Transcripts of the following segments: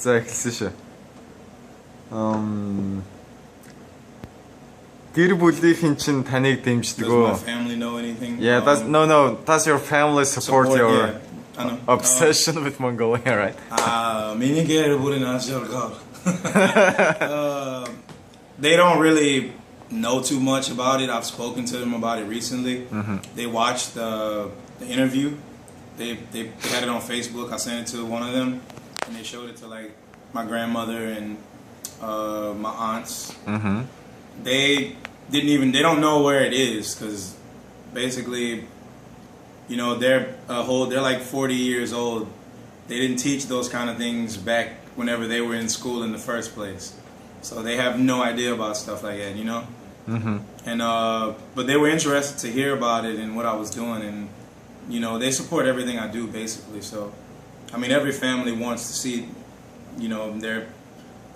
За эхэлсэн шүү. Гэр бүлийнхэн чинь таныг дэмждэг үү? Does my family know anything? Yeah, does your family support your obsession with Mongolia, right? Миний гэр бүлийн ажил. They don't really know too much about it. I've spoken to them about it recently. They watched the interview. They had it on Facebook. I sent it to one of them, and they showed it to like my grandmother and my aunts. They don't know where it is because basically, you know, they're like 40 years old. They didn't teach those kind of things back whenever they were in school in the first place, so they have no idea about stuff like that, you know. And but they were interested to hear about it and what I was doing, and you know, they support everything I do basically. So, I mean, every family wants to see, you know, their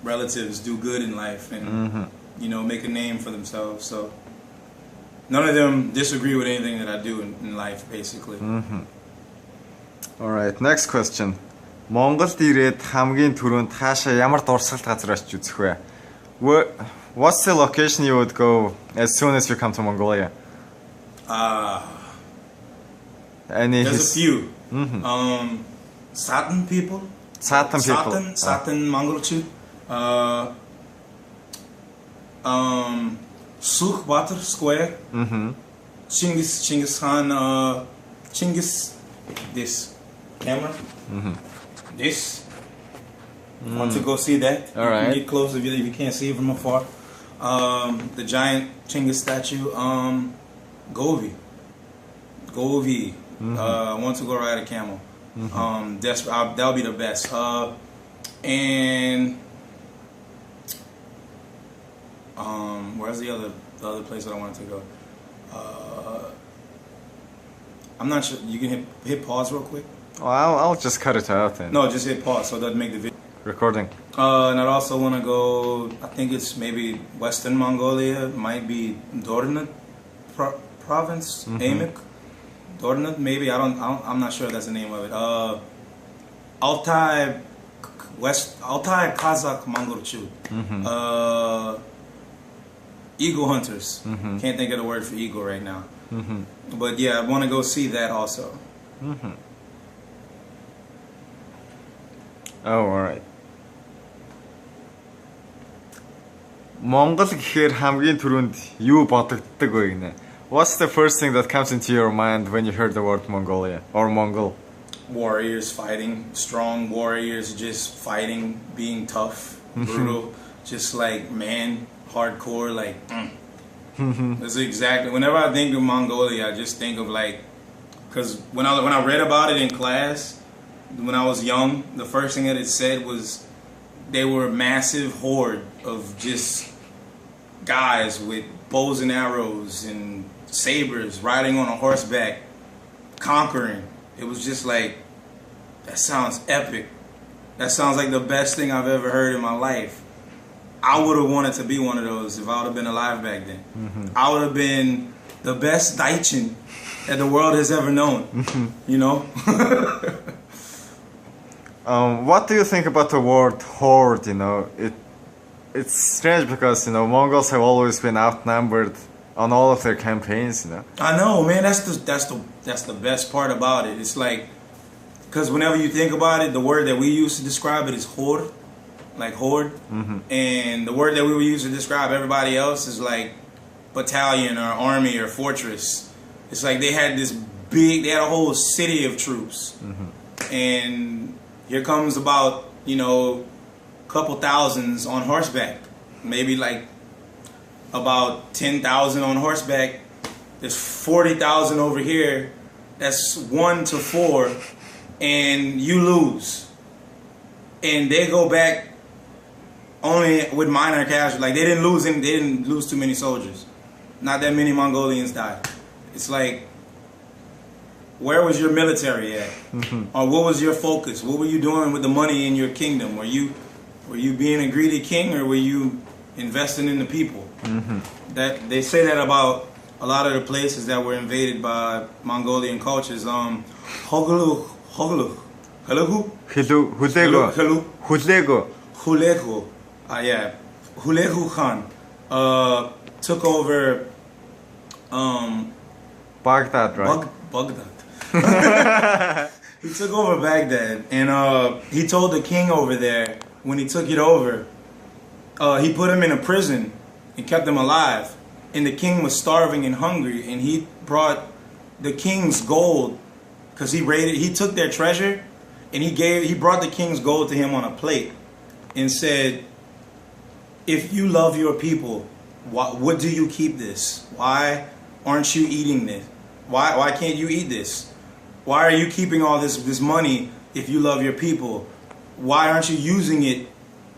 relatives do good in life and you know, make a name for themselves. So none of them disagree with anything that I do in life basically. All right, next question. Монголд ирээд хамгийн түрүүнд хаашаа ямар дурсгалт газар очиж үзэх вэ? What's the location you would go as soon as you come to Mongolia? There's a few. Satan people. Satan Mongolchut. Sukh Batar Square. Chinggis Khan. Chinggis. This camera. This. Want to go see that? All right. Get close if you can't see it from afar. The giant Chinggis statue. Govi. I want to go ride a camel. That'll be the best. And where's the other place that I wanted to go? I'm not sure. You can hit pause real quick. Well, I'll just cut it out then. No, just hit pause so it doesn't make the video. Recording. And I'd also want to go. I think it's maybe Western Mongolia. Might be Dornat province. Amik. Dornat, maybe. I'm not sure if that's the name of it. Altai Kazakh Mongolchut. Eagle hunters. Can't think of the word for eagle right now. But yeah, I want to go see that also. Oh, alright. Монгол гэхээр хамгийн түрүүнд юу бодогддог вэ гинэ? What's the first thing that comes into your mind when you heard the word Mongolia or Mongol? Warriors fighting, strong warriors just fighting, being tough, brutal, just like man, hardcore, like. That's exactly. Whenever I think of Mongolia, I just think of like, because when I read about it in class, when I was young, the first thing that it said was they were a massive horde of just guys with bows and arrows and sabers riding on a horseback, conquering. It was just like, that sounds epic. That sounds like the best thing I've ever heard in my life. I would have wanted to be one of those if I would have been alive back then. I would have been the best Daichin that the world has ever known. You know? What do you think about the word horde? You know, it's strange because, you know, Mongols have always been outnumbered on all of their campaigns. You know. I know, man. That's the best part about it. It's like, because whenever you think about it, the word that we use to describe it is horde. Like horde, and the word that we would use to describe everybody else is like battalion or army or fortress. It's like they had a whole city of troops, and here comes about, you know, a couple thousands on horseback, maybe like about 10,000 on horseback. There's 40,000 over here. That's 1 to 4, and you lose, and they go back. Only with minor casualties. Like they didn't lose too many soldiers. Not that many Mongolians died. It's like, where was your military at? Or what was your focus? What were you doing with the money in your kingdom? Were you being a greedy king, or were you investing in the people? That they say that about a lot of the places that were invaded by Mongolian cultures. Hoglu, Hulugu? Hulego. Hulu? Hulego. Hulegu. Yeah. Hulegu Khan took over Baghdad, right? Baghdad. He took over Baghdad, and he told the king over there, when he took it over, he put him in a prison and kept him alive. And the king was starving and hungry, and he brought the king's gold, because he took their treasure, and he brought the king's gold to him on a plate and said, if you love your people, what do you keep this? Why aren't you eating this? Why can't you eat this? Why are you keeping all this money if you love your people? Why aren't you using it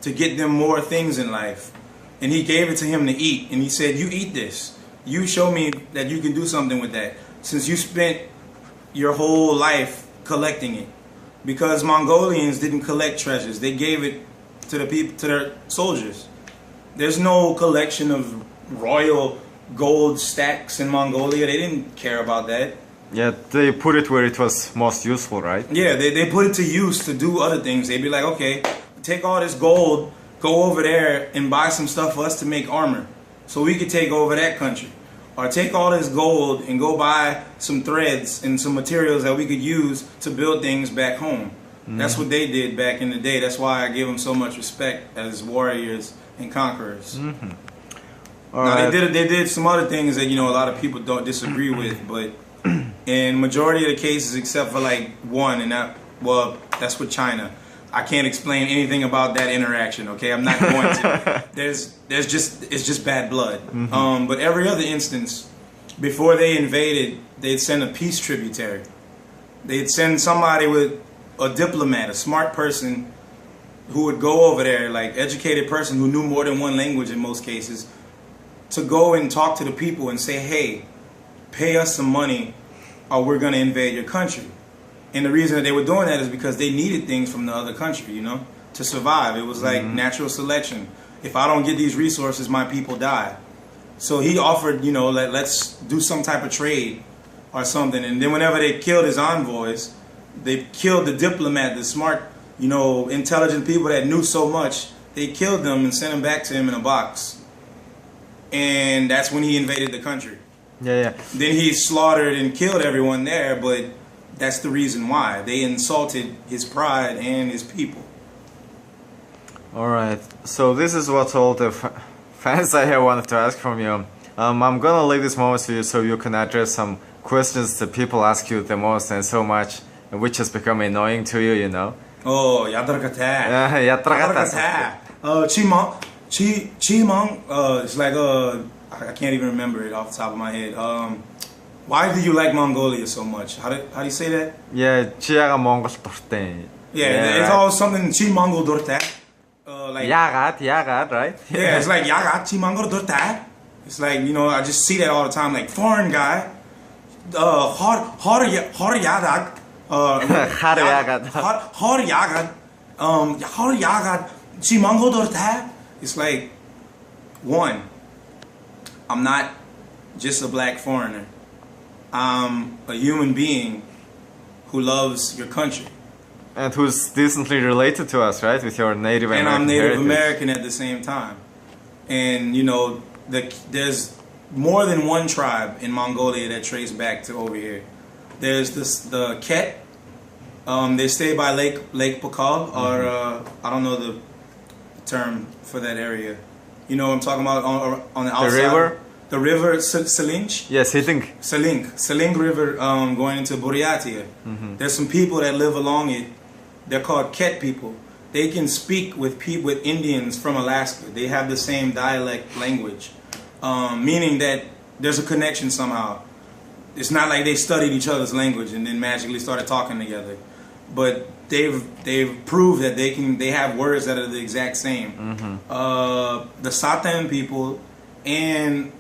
to get them more things in life? And he gave it to him to eat. And he said, you eat this. You show me that you can do something with that, since you spent your whole life collecting it. Because Mongolians didn't collect treasures. They gave it to the people, to their soldiers. There's no collection of royal gold stacks in Mongolia. They didn't care about that. Yeah, they put it where it was most useful, right? Yeah, they put it to use to do other things. They'd be like, okay, take all this gold, go over there and buy some stuff for us to make armor, so we could take over that country. Or take all this gold and go buy some threads and some materials that we could use to build things back home. That's what they did back in the day. That's why I give them so much respect as warriors and conquerors. Now, they did some other things that, a lot of people don't disagree with, but in majority of the cases, except for like one, and that's with China. I can't explain anything about that interaction. Okay, I'm not going to. It's just bad blood. But every other instance, before they invaded, they'd send a peace tributary. They'd send somebody with a diplomat, a smart person, who would go over there, like educated person who knew more than one language in most cases, to go and talk to the people and say, hey, pay us some money or we're going to invade your country. And the reason that they were doing that is because they needed things from the other country, to survive. It was like natural selection. If I don't get these resources, my people die. So he offered, let's do some type of trade or something. And then whenever they killed his envoys, they killed the diplomat, the smart, intelligent people that knew so much. They killed them and sent them back to him in a box. And that's when he invaded the country. Yeah. Then he slaughtered and killed everyone there, but that's the reason why. They insulted his pride and his people. Alright, so this is what all the fans I have wanted to ask from you. I'm gonna leave this moment for you so you can address some questions that people ask you the most and so much, which has become annoying to you, Oh, yadragata. Yadragata. Chimong, it's like, I can't even remember it off the top of my head. Why do you like Mongolia so much? How do you say that? Yeah, Chiaga Mongol Dorte. Yeah, it's always something Chi Mongol Dorte. Like Yagat, right? Yeah, it's like Yagat, Chi Mongol Dorte. It's like, I just see that all the time, like foreign guy. Har Yagat. Har Yagat. Chi Mongol Dorte. It's like, one, I'm not just a black foreigner. I'm a human being who loves your country. And who's decently related to us, right? With your Native American And I'm Native heritage. American at the same time. And, there's more than one tribe in Mongolia that trace back to over here. There's the Ket. They stay by Lake Baikal, or I don't know the term for that area. You know what I'm talking about on the outside? The river? The river Selinch? Yes, Seling River going into Buryatia. There's some people that live along it. They're called Ket people. They can speak with Indians from Alaska. They have the same dialect language, meaning that there's a connection somehow. It's not like they studied each other's language and then magically started talking together, but they've proved that they have words that are the exact same. The Satan people and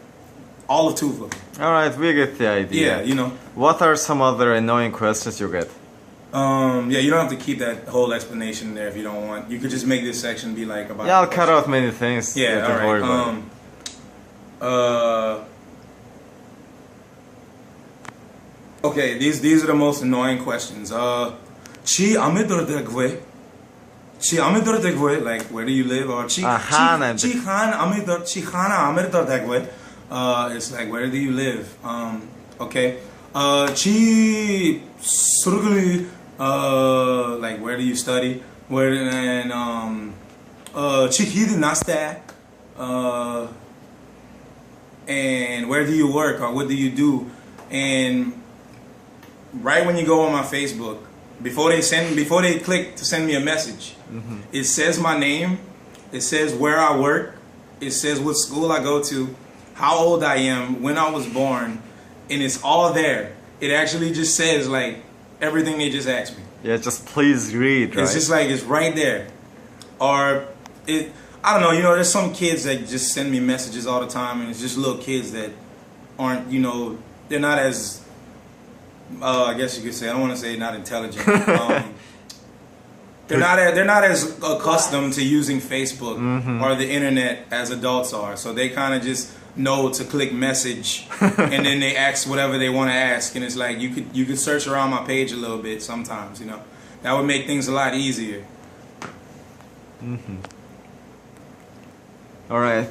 all of Tuva. Alright, we get the idea. Yeah, What are some other annoying questions you get? Yeah, you don't have to keep that whole explanation there if you don't want. You could just make this section be like about. Yeah, I'll cut out many things. Yeah, don't worry about it. Okay, these are the most annoying questions. Chi amidordegwe. Chi amidordegwe, like where do you live? Or Chi Khana. Chi Khan amidor Chi Khana amidordegwe. It's like where do you live? Okay. Chi surguli. Like where do you study? Where and Chi hidi nasta. And where do you work or what do you do? And right when you go on my Facebook, before they click to send me a message, it says my name, it says where I work, it says what school I go to, how old I am, when I was born, and it's all there. It actually just says like everything they just asked me. Yeah, just please read, right? It's just like it's right there. Or it, I don't know, you know, there's some kids that just send me messages all the time, and it's just little kids that aren't, you know, they're not as, I guess you could say, I don't want to say not intelligent. They're not as accustomed to using Facebook or the internet as adults are. So they kind of just know to click message, and then they ask whatever they want to ask, and it's like you could search around my page a little bit sometimes, you know. That would make things a lot easier. All right.